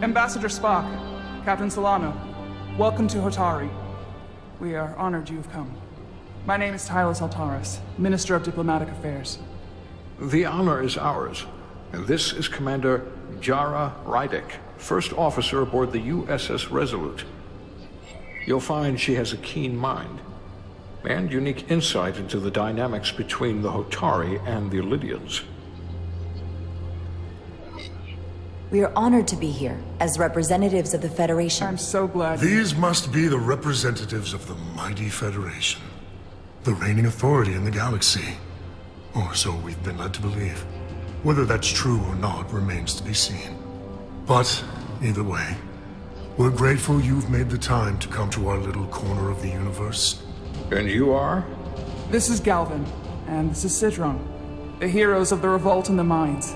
Ambassador Spock, Captain Solano, welcome to Hotari. We are honored you have come. My name is Tyler Saltaris, Minister of Diplomatic Affairs. The honor is ours, and this is Commander Jara Rydick, first officer aboard the USS Resolute. You'll find she has a keen mind, and unique insight into the dynamics between the Hotari and the Illidians. We are honored to be here, as representatives of the Federation. I'm so glad. These must be the representatives of the mighty Federation. The reigning authority in the galaxy. Or so we've been led to believe. Whether that's true or not remains to be seen. But, either way, we're grateful you've made the time to come to our little corner of the universe. And you are? This is Galvin, and this is Sidron, the heroes of the revolt in the mines.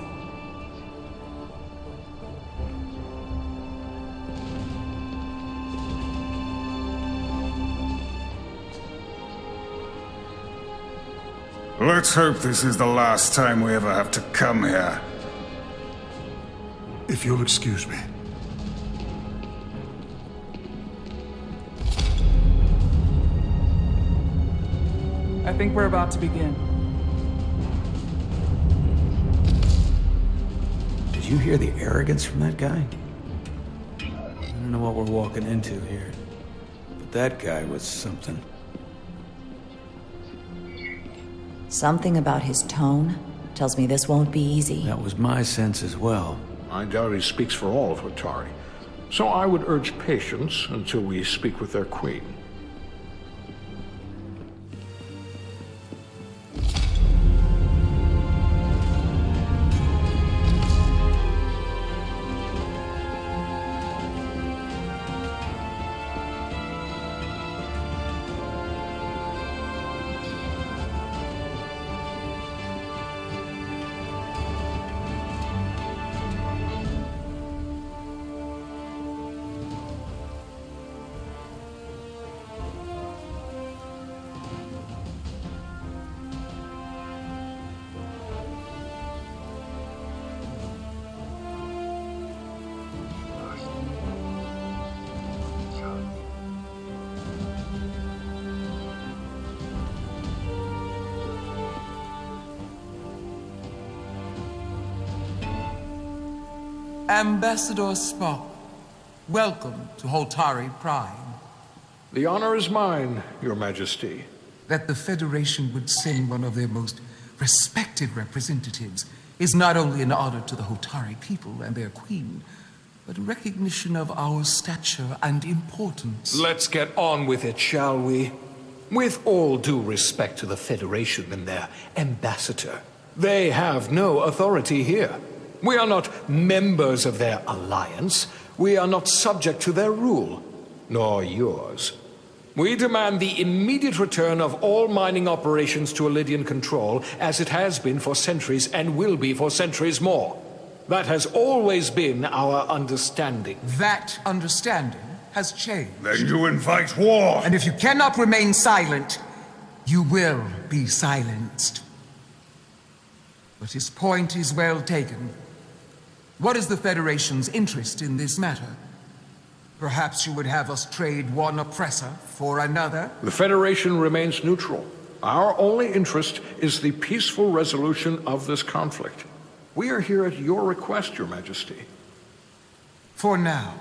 Let's hope this is the last time we ever have to come here. If you'll excuse me. I think we're about to begin. Did you hear the arrogance from that guy? I don't know what we're walking into here, but that guy was something. Something about his tone tells me this won't be easy. That was my sense as well. I doubt he speaks for all of Hotari, so I would urge patience until we speak with their queen. Ambassador Spock, welcome to Hotari Prime. The honor is mine, Your Majesty. That the Federation would send one of their most respected representatives is not only an honor to the Hotari people and their queen, but a recognition of our stature and importance. Let's get on with it, shall we? With all due respect to the Federation and their ambassador, they have no authority here. We are not members of their alliance. We are not subject to their rule, nor yours. We demand the immediate return of all mining operations to Illidian control, as it has been for centuries and will be for centuries more. That has always been our understanding. That understanding has changed. Then you invite war! And if you cannot remain silent, you will be silenced. But his point is well taken. What is the Federation's interest in this matter? Perhaps you would have us trade one oppressor for another? The Federation remains neutral. Our only interest is the peaceful resolution of this conflict. We are here at your request, Your Majesty. For now.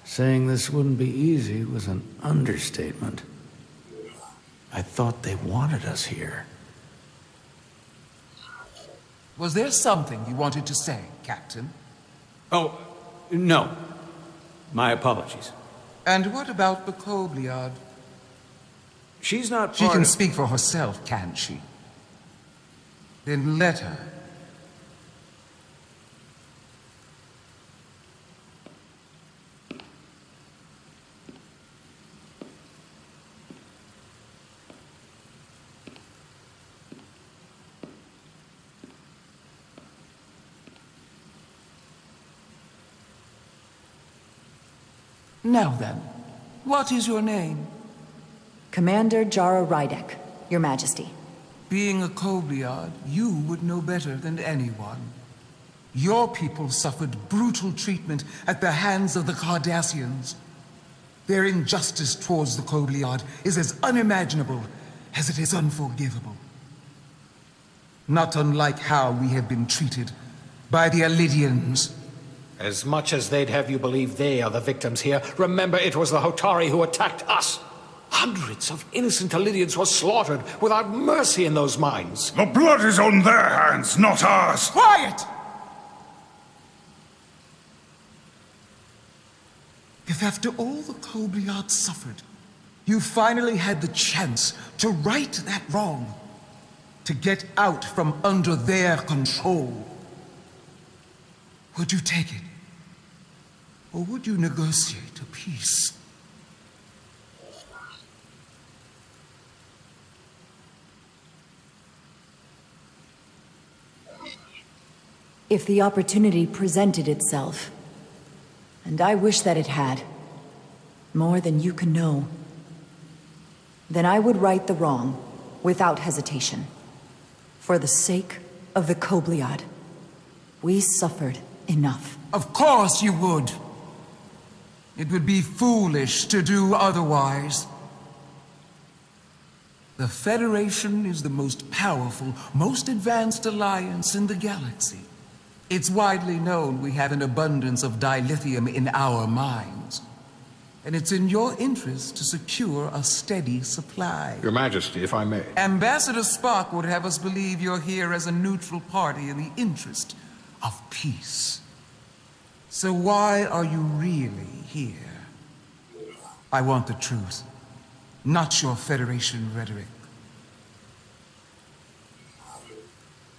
Saying this wouldn't be easy was an understatement. I thought they wanted us here. Was there something you wanted to say, Captain? Oh, no. My apologies. And what about the Kobliad? She's not She part can of... speak for herself, can't she? Then let her. Now then, what is your name? Commander Jara Rydick, Your Majesty. Being a Kobliad, you would know better than anyone. Your people suffered brutal treatment at the hands of the Cardassians. Their injustice towards the Kobliad is as unimaginable as it is unforgivable. Not unlike how we have been treated by the Alidians. As much as they'd have you believe they are the victims here, remember it was the Hotari who attacked us. Hundreds of innocent Alidians were slaughtered without mercy in those mines. The blood is on their hands, not ours. Quiet! If after all the Kobliad suffered, you finally had the chance to right that wrong, to get out from under their control, would you take it? Or would you negotiate a peace? If the opportunity presented itself, and I wish that it had, more than you can know, then I would right the wrong without hesitation. For the sake of the Kobliad, we suffered enough. Of course you would. It would be foolish to do otherwise. The Federation is the most powerful, most advanced alliance in the galaxy. It's widely known we have an abundance of dilithium in our mines. And it's in your interest to secure a steady supply. Your Majesty, if I may. Ambassador Spock would have us believe you're here as a neutral party in the interest of peace. So why are you really here? I want the truth, not your Federation rhetoric.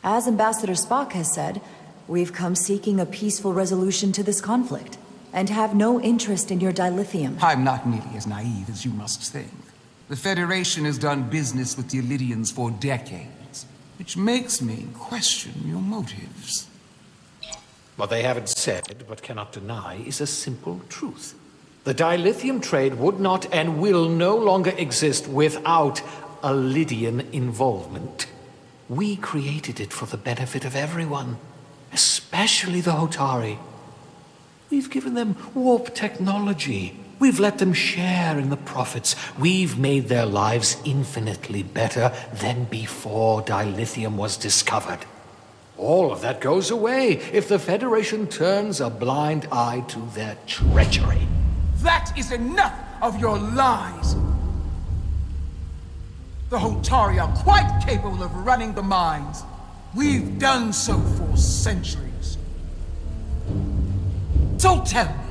As Ambassador Spock has said, we've come seeking a peaceful resolution to this conflict, and have no interest in your dilithium. I'm not nearly as naive as you must think. The Federation has done business with the Alidians for decades, which makes me question your motives. What they haven't said, but cannot deny, is a simple truth. The dilithium trade would not and will no longer exist without Alidian involvement. We created it for the benefit of everyone, especially the Hotari. We've given them warp technology. We've let them share in the profits. We've made their lives infinitely better than before dilithium was discovered. All of that goes away if the Federation turns a blind eye to their treachery. That is enough of your lies! The Hotari are quite capable of running the mines. We've done so for centuries. So tell me,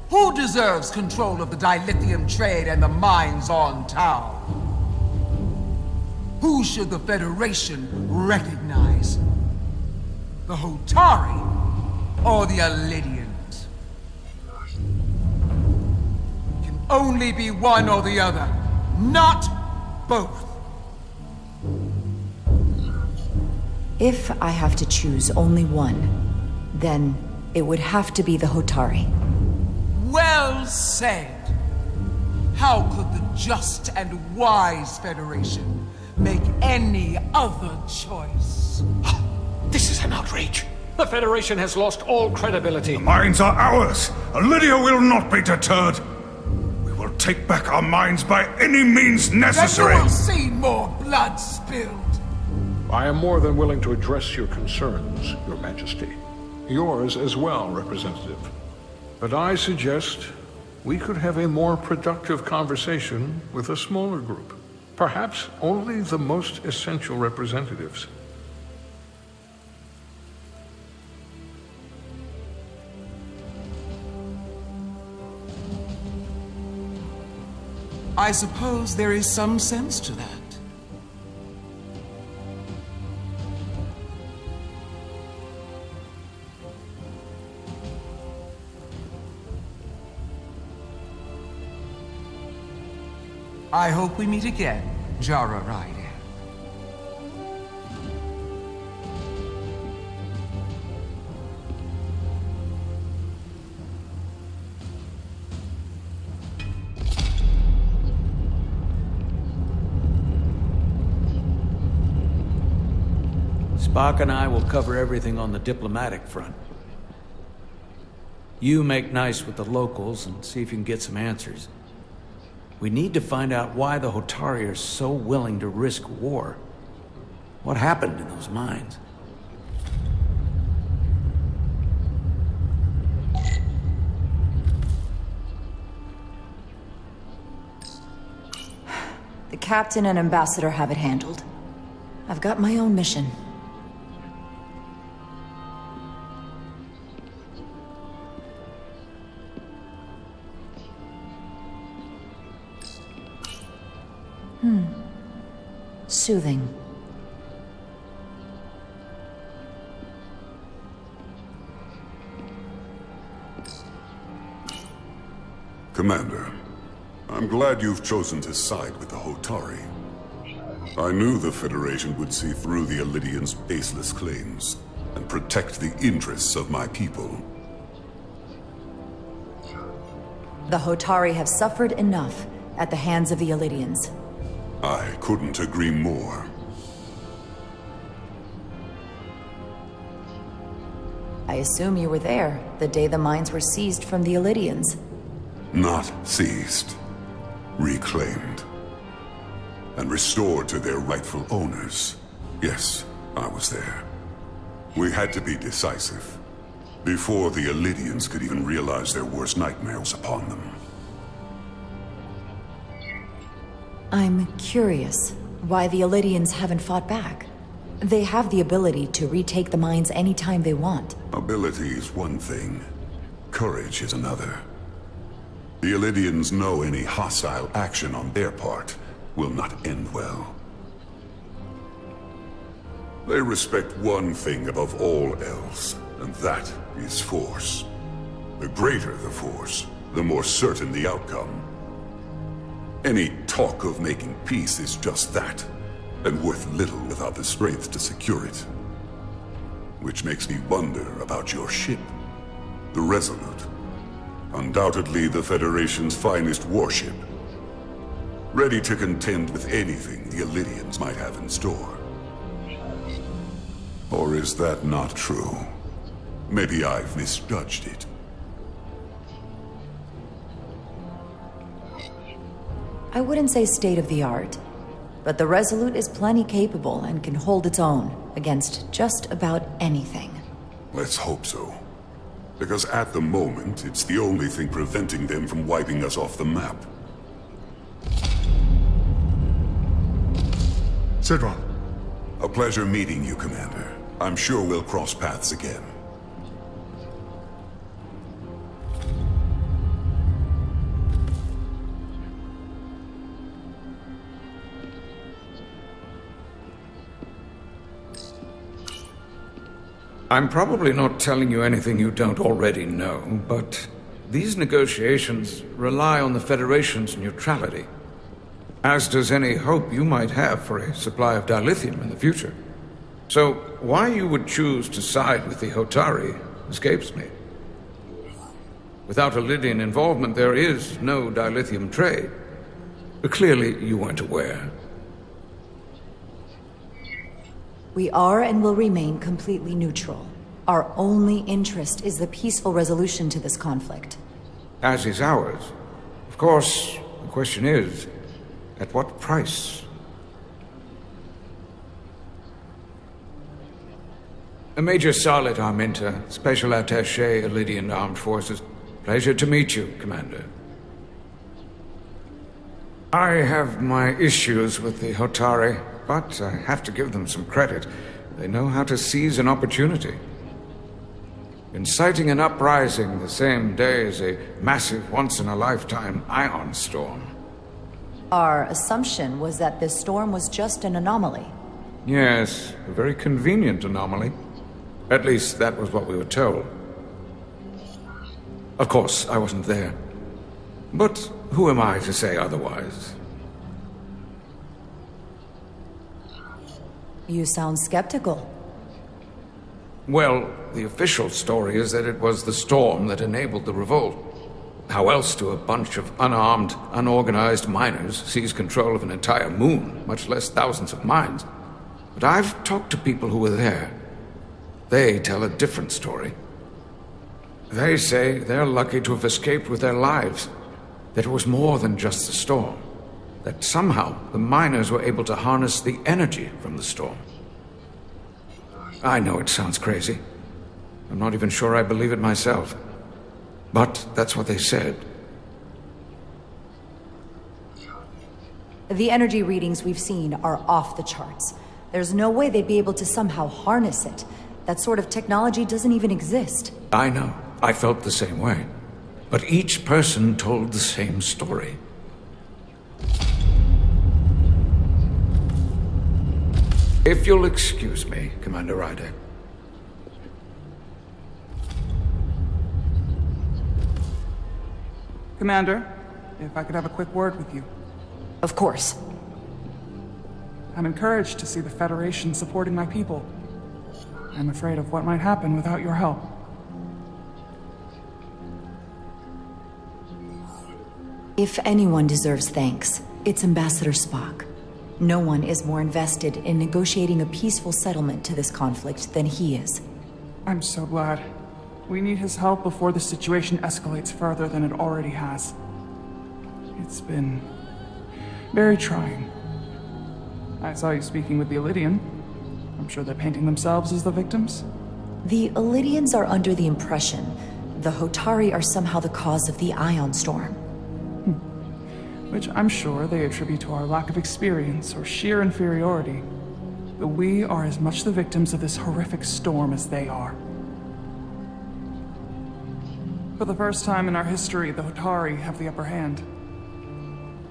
who deserves control of the dilithium trade and the mines on Tau? Who should the Federation recognize? The Hotari or the Alidians? It can only be one or the other, not both. If I have to choose only one, then it would have to be the Hotari. Well said. How could the just and wise Federation make any other choice? This is an outrage. The Federation has lost all credibility. The mines are ours. Alidia will not be deterred. We will take back our mines by any means necessary. Then you will see more blood spilled. I am more than willing to address your concerns, Your Majesty. Yours as well, Representative. But I suggest we could have a more productive conversation with a smaller group. Perhaps only the most essential representatives. I suppose there is some sense to that. I hope we meet again, Jara Ryder. Spock and I will cover everything on the diplomatic front. You make nice with the locals and see if you can get some answers. We need to find out why the Hotari are so willing to risk war. What happened in those mines? The captain and ambassador have it handled. I've got my own mission. Soothing. Commander, I'm glad you've chosen to side with the Hotari. I knew the Federation would see through the Elydians' baseless claims and protect the interests of my people. The Hotari have suffered enough at the hands of the Elydians. I couldn't agree more. I assume you were there the day the mines were seized from the Elydians. Not seized. Reclaimed. And restored to their rightful owners. Yes, I was there. We had to be decisive. Before the Elydians could even realize their worst nightmares upon them. I'm curious why the Elydians haven't fought back. They have the ability to retake the mines anytime they want. Ability is one thing. Courage is another. The Elydians know any hostile action on their part will not end well. They respect one thing above all else, and that is force. The greater the force, the more certain the outcome. Any talk of making peace is just that, and worth little without the strength to secure it. Which makes me wonder about your ship, the Resolute. Undoubtedly the Federation's finest warship. Ready to contend with anything the Elydians might have in store. Or is that not true? Maybe I've misjudged it. I wouldn't say state-of-the-art, but the Resolute is plenty capable and can hold its own against just about anything. Let's hope so. Because at the moment, it's the only thing preventing them from wiping us off the map. Sidron. A pleasure meeting you, Commander. I'm sure we'll cross paths again. I'm probably not telling you anything you don't already know, but these negotiations rely on the Federation's neutrality, as does any hope you might have for a supply of dilithium in the future. So, why you would choose to side with the Hotari escapes me. Without Elydian involvement, there is no dilithium trade. Clearly, you weren't aware. We are and will remain completely neutral. Our only interest is the peaceful resolution to this conflict. As is ours. Of course, the question is, at what price? Major Salit Arminta, Special Attaché, Elydian Armed Forces. Pleasure to meet you, Commander. I have my issues with the Hotari, but I have to give them some credit. They know how to seize an opportunity. Inciting an uprising the same day as a massive, once-in-a-lifetime ion storm. Our assumption was that this storm was just an anomaly. Yes, a very convenient anomaly. At least that was what we were told. Of course, I wasn't there. But who am I to say otherwise? You sound skeptical. Well, the official story is that it was the storm that enabled the revolt. How else do a bunch of unarmed, unorganized miners seize control of an entire moon, much less thousands of mines? But I've talked to people who were there. They tell a different story. They say they're lucky to have escaped with their lives. That it was more than just the storm. That somehow the miners were able to harness the energy from the storm. I know it sounds crazy. I'm not even sure I believe it myself. But that's what they said. The energy readings we've seen are off the charts. There's no way they'd be able to somehow harness it. That sort of technology doesn't even exist. I know. I felt the same way. But each person told the same story. If you'll excuse me, Commander Ryder. Commander, if I could have a quick word with you. Of course. I'm encouraged to see the Federation supporting my people. I'm afraid of what might happen without your help. If anyone deserves thanks, it's Ambassador Spock. No one is more invested in negotiating a peaceful settlement to this conflict than he is. I'm so glad. We need his help before the situation escalates further than it already has. It's been very trying. I saw you speaking with the Illidian. I'm sure they're painting themselves as the victims. The Illidians are under the impression the Hotari are somehow the cause of the Ion Storm. Which I'm sure they attribute to our lack of experience or sheer inferiority. But we are as much the victims of this horrific storm as they are. For the first time in our history, the Hotari have the upper hand.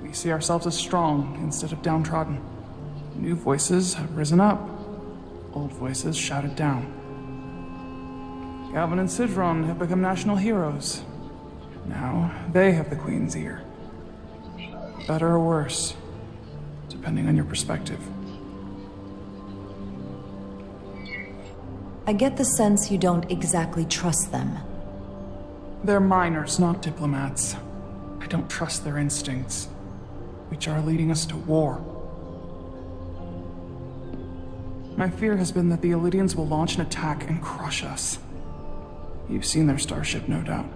We see ourselves as strong instead of downtrodden. New voices have risen up. Old voices shouted down. Galvin and Sidron have become national heroes. Now they have the Queen's ear. Better or worse, depending on your perspective. I get the sense you don't exactly trust them. They're miners, not diplomats. I don't trust their instincts, which are leading us to war. My fear has been that the Illidians will launch an attack and crush us. You've seen their starship, no doubt.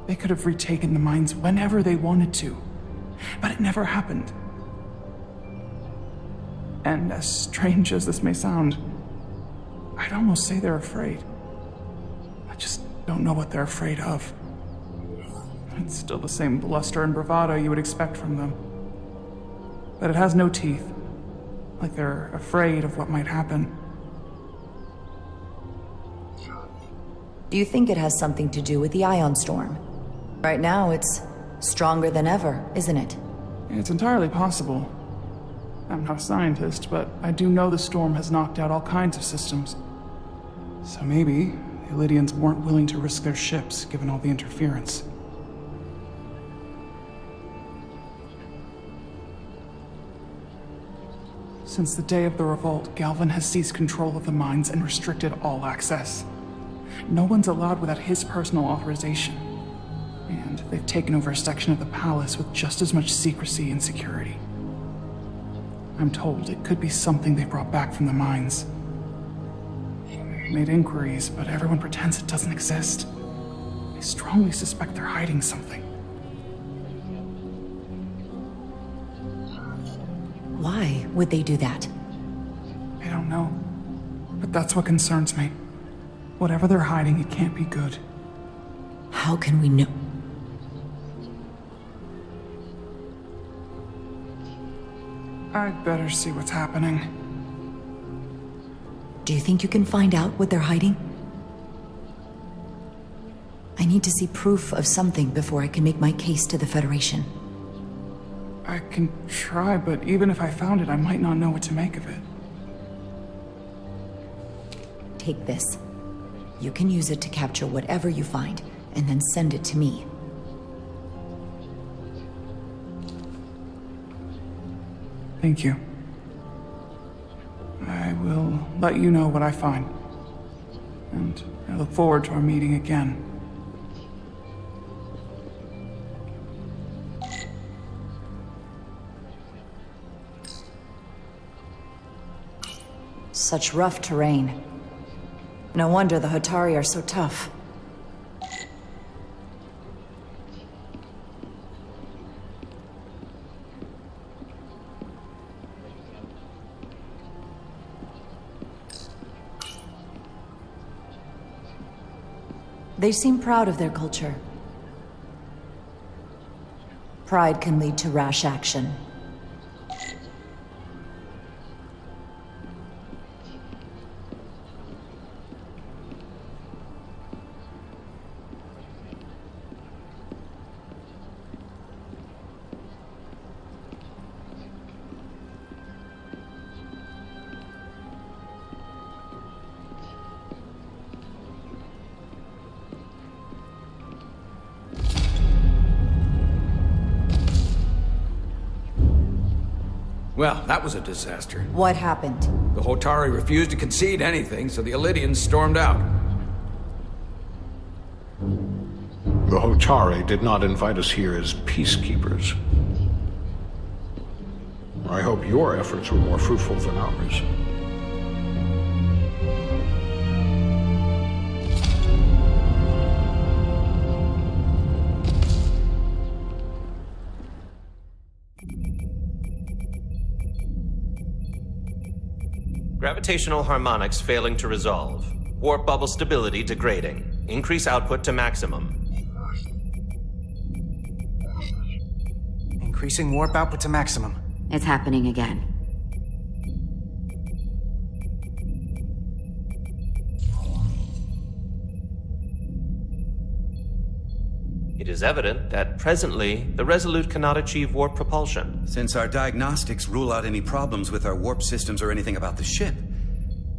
They could have retaken the mines whenever they wanted to, but it never happened. And as strange as this may sound, I'd almost say they're afraid. I just don't know what they're afraid of. It's still the same bluster and bravado you would expect from them. But it has no teeth, like they're afraid of what might happen. Do you think it has something to do with the Ion Storm? Right now, it's stronger than ever, isn't it? It's entirely possible. I'm not a scientist, but I do know the storm has knocked out all kinds of systems. So maybe the Illidians weren't willing to risk their ships, given all the interference. Since the day of the revolt, Galvin has seized control of the mines and restricted all access. No one's allowed without his personal authorization. And they've taken over a section of the palace with just as much secrecy and security. I'm told it could be something they brought back from the mines. I've made inquiries, but everyone pretends it doesn't exist. I strongly suspect they're hiding something. Why would they do that? I don't know. But that's what concerns me. Whatever they're hiding, it can't be good. How can we know? I'd better see what's happening. Do you think you can find out what they're hiding? I need to see proof of something before I can make my case to the Federation. I can try, but even if I found it, I might not know what to make of it. Take this. You can use it to capture whatever you find, and then send it to me. Thank you. I will let you know what I find. And I look forward to our meeting again. Such rough terrain. No wonder the Hotari are so tough. They seem proud of their culture. Pride can lead to rash action. Well, that was a disaster. What happened? The Hotari refused to concede anything, so the Elydians stormed out. The Hotari did not invite us here as peacekeepers. I hope your efforts were more fruitful than ours. Gravitational harmonics failing to resolve. Warp bubble stability degrading. Increase output to maximum. Increasing warp output to maximum. It's happening again. It is evident that presently, the Resolute cannot achieve warp propulsion. Since our diagnostics rule out any problems with our warp systems or anything about the ship,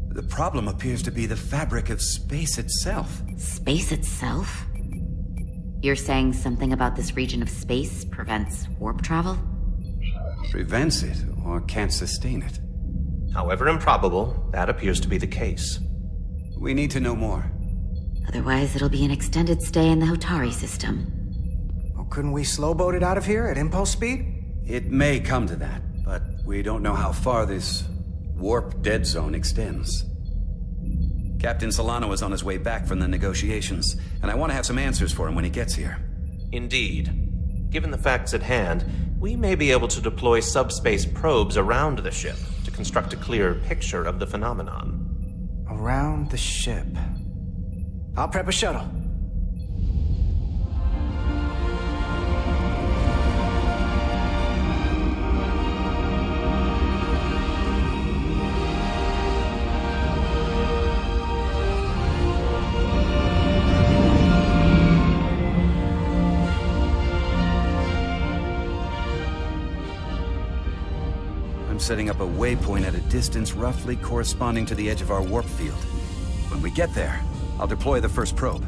the problem appears to be the fabric of space itself. Space itself? You're saying something about this region of space prevents warp travel? Prevents it, or can't sustain it. However improbable, that appears to be the case. We need to know more. Otherwise, it'll be an extended stay in the Hotari system. Well, couldn't we slowboat it out of here at impulse speed? It may come to that, but we don't know how far this warp dead zone extends. Captain Solano is on his way back from the negotiations, and I want to have some answers for him when he gets here. Indeed. Given the facts at hand, we may be able to deploy subspace probes around the ship to construct a clearer picture of the phenomenon. Around the ship. I'll prep a shuttle. I'm setting up a waypoint at a distance roughly corresponding to the edge of our warp field. When we get there, I'll deploy the first probe.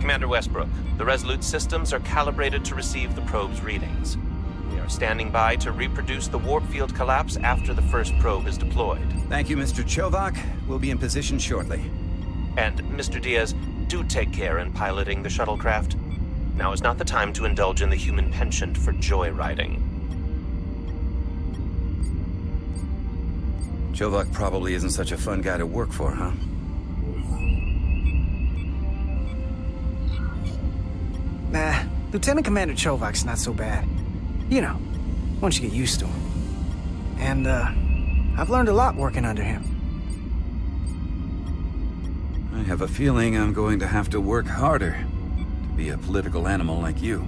Commander Westbrook, the Resolute systems are calibrated to receive the probe's readings. We are standing by to reproduce the warp field collapse after the first probe is deployed. Thank you, Mr. Chovak. We'll be in position shortly. And, Mr. Diaz, do take care in piloting the shuttlecraft. Now is not the time to indulge in the human penchant for joyriding. Chovak probably isn't such a fun guy to work for, huh? Nah, Lieutenant Commander Chovak's not so bad. You know, once you get used to him. And, I've learned a lot working under him. I have a feeling I'm going to have to work harder to be a political animal like you,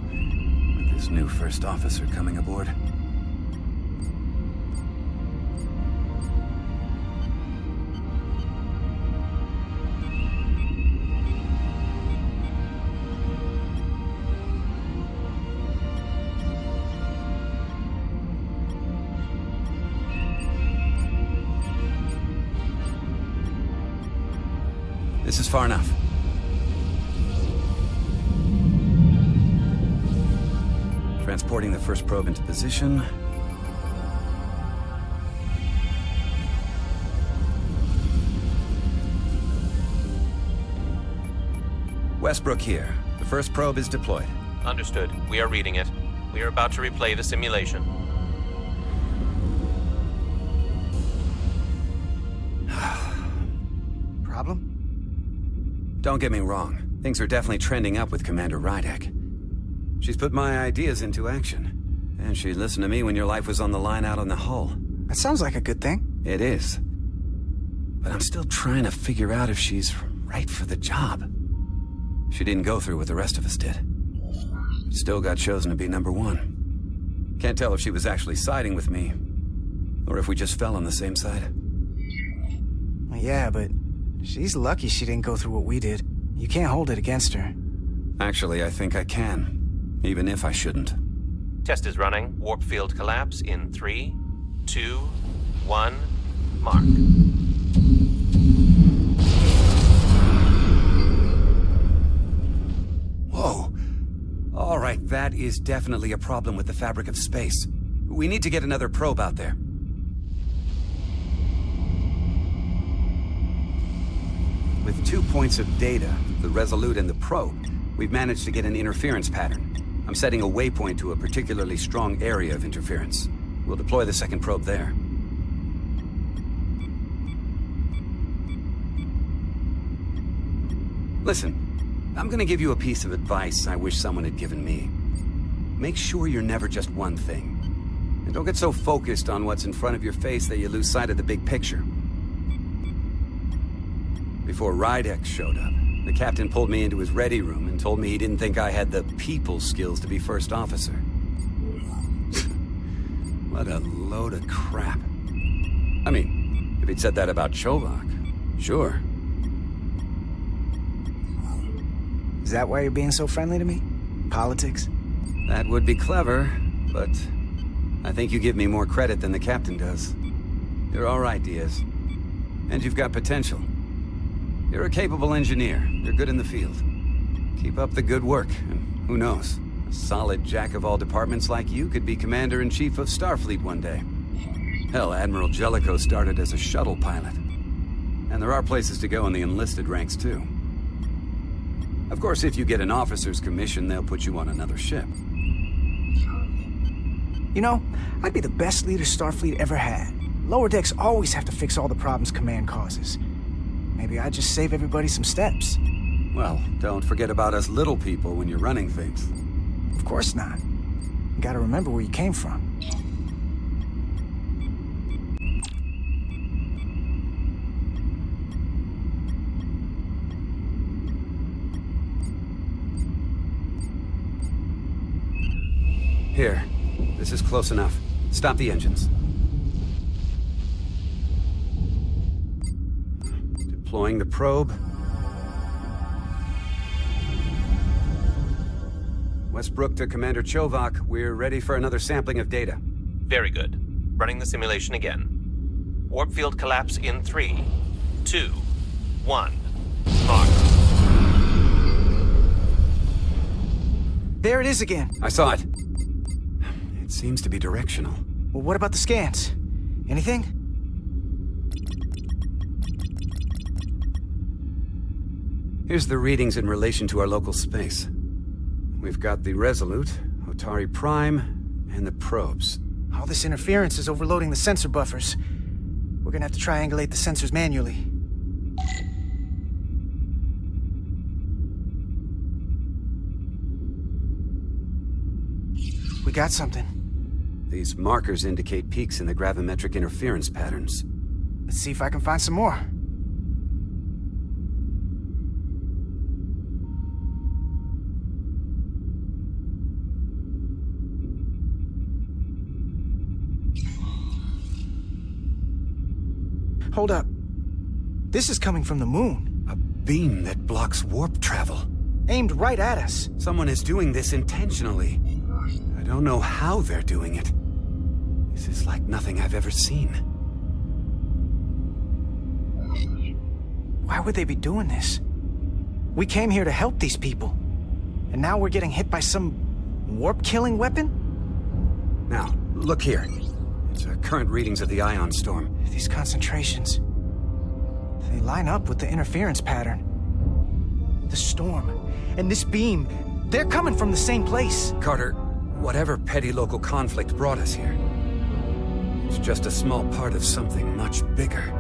with this new first officer coming aboard. This is far enough. Transporting the first probe into position. Westbrook here. The first probe is deployed. Understood. We are reading it. We are about to replay the simulation. problem? Don't get me wrong. Things are definitely trending up with Commander Rydek. She's put my ideas into action. And she listened to me when your life was on the line out on the hull. That sounds like a good thing. It is. But I'm still trying to figure out if she's right for the job. She didn't go through what the rest of us did. Still got chosen to be #1. Can't tell if she was actually siding with me, or if we just fell on the same side. Yeah, but she's lucky she didn't go through what we did. You can't hold it against her. Actually, I think I can, even if I shouldn't. Test is running. Warp field collapse in 3, 2, 1, mark. Whoa. All right, that is definitely a problem with the fabric of space. We need to get another probe out there. With 2 points of data, the Resolute and the probe, we've managed to get an interference pattern. I'm setting a waypoint to a particularly strong area of interference. We'll deploy the second probe there. Listen, I'm gonna give you a piece of advice I wish someone had given me. Make sure you're never just one thing. And don't get so focused on what's in front of your face that you lose sight of the big picture. Before Rydek showed up, the captain pulled me into his ready room and told me he didn't think I had the people skills to be first officer. What a load of crap. I mean, if he'd said that about Chovak, sure. Is that why you're being so friendly to me? Politics? That would be clever, but I think you give me more credit than the captain does. You're all right, Diaz. And you've got potential. You're a capable engineer. You're good in the field. Keep up the good work, and who knows? A solid jack of all departments like you could be Commander-in-Chief of Starfleet one day. Hell, Admiral Jellicoe started as a shuttle pilot. And there are places to go in the enlisted ranks, too. Of course, if you get an officer's commission, they'll put you on another ship. You know, I'd be the best leader Starfleet ever had. Lower decks always have to fix all the problems Command causes. Maybe I'd just save everybody some steps. Well, don't forget about us little people when you're running things. Of course not. You gotta remember where you came from. Here. This is close enough. Stop the engines. Deploying the probe. Westbrook to Commander Chovak. We're ready for another sampling of data. Very good. Running the simulation again. Warp field collapse in 3, 2, 1, mark. There it is again. I saw it. It seems to be directional. Well, what about the scans? Anything? Here's the readings in relation to our local space. We've got the Resolute, Otari Prime, and the probes. All this interference is overloading the sensor buffers. We're gonna have to triangulate the sensors manually. We got something. These markers indicate peaks in the gravimetric interference patterns. Let's see if I can find some more. Hold up. This is coming from the moon. A beam that blocks warp travel. Aimed right at us. Someone is doing this intentionally. I don't know how they're doing it. This is like nothing I've ever seen. Why would they be doing this? We came here to help these people. And now we're getting hit by some warp-killing weapon? Now, look here. It's current readings of the ion storm. These concentrations, they line up with the interference pattern. The storm and this beam, they're coming from the same place. Carter, whatever petty local conflict brought us here, it's just a small part of something much bigger.